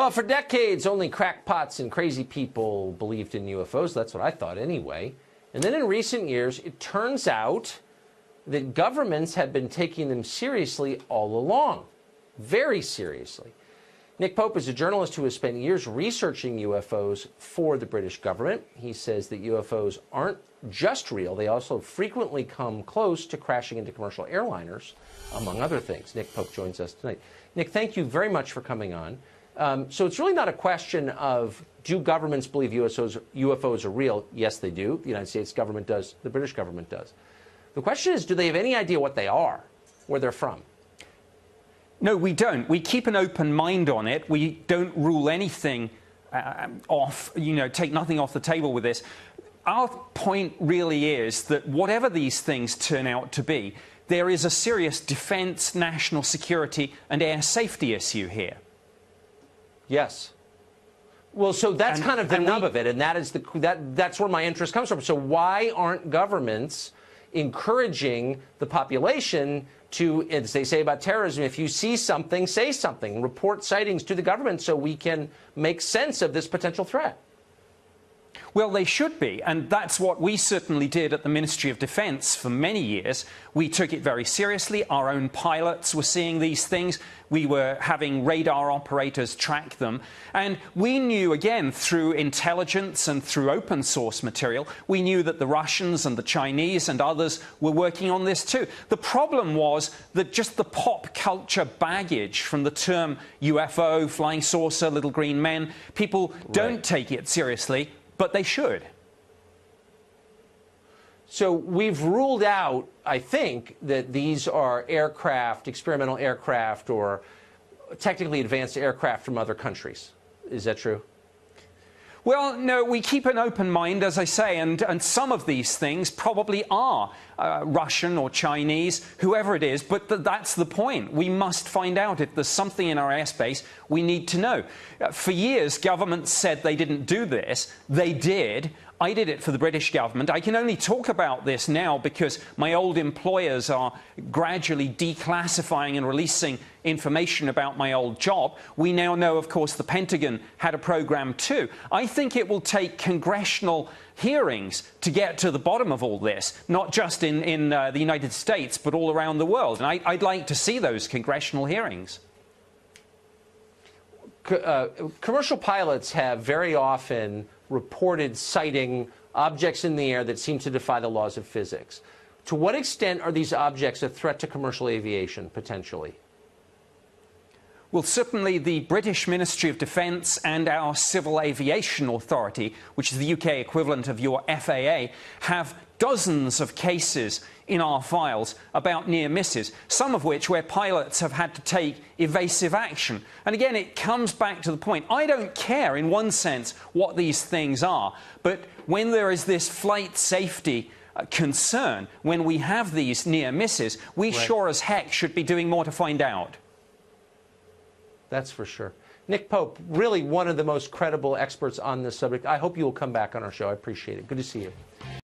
Well, for decades, only crackpots and crazy people believed in UFOs. That's what I thought anyway. And then in recent years, it turns out that governments have been taking them seriously all along. Very seriously. Nick Pope is a journalist who has spent years researching UFOs for the British government. He says that UFOs aren't just real. They also frequently come close to crashing into commercial airliners, among other things. Nick Pope joins us tonight. Nick, thank you very much for coming on. So it's really not a question of, do governments believe UFOs are real? Yes, they do. The United States government does. The British government does. The question is, do they have any idea what they are, where they're from? No, we don't. We keep an open mind on it. We don't rule anything off, take nothing off the table with this. Our point really is that whatever these things turn out to be, there is a serious defense, national security and air safety issue here. Yes. Well, so that's kind of the nub of it, and that's where my interest comes from. So why aren't governments encouraging the population to, as they say about terrorism, if you see something, say something, report sightings to the government so we can make sense of this potential threat? Well, they should be, and that's what we certainly did at the Ministry of Defence for many years. We took it very seriously. Our own pilots were seeing these things. We were having radar operators track them. And we knew, again, through intelligence and through open source material, we knew that the Russians and the Chinese and others were working on this too. The problem was that just the pop culture baggage from the term UFO, flying saucer, little green men, people don't take it seriously. But they should. So we've ruled out, I think, that these are aircraft, experimental aircraft, or technically advanced aircraft from other countries. Is that true? Well, no, we keep an open mind, as I say, and some of these things probably are Russian or Chinese, whoever it is, but that's the point. We must find out if there's something in our airspace we need to know. For years, governments said they didn't do this. They did. I did it for the British government. I can only talk about this now because my old employers are gradually declassifying and releasing information about my old job. We now know, of course, the Pentagon had a program too. I think it will take congressional hearings to get to the bottom of all this, not just in the United States, but all around the world. And I'd like to see those congressional hearings. Commercial pilots have very often reported sighting objects in the air that seem to defy the laws of physics. To what extent are these objects a threat to commercial aviation, potentially? Well, certainly the British Ministry of Defence and our Civil Aviation Authority, which is the UK equivalent of your FAA, have dozens of cases in our files about near misses, some of which where pilots have had to take evasive action. And again, it comes back to the point. I don't care, in one sense, what these things are, but when there is this flight safety concern, when we have these near misses, we sure as heck should be doing more to find out. That's for sure. Nick Pope, really one of the most credible experts on this subject. I hope you will come back on our show. I appreciate it. Good to see you.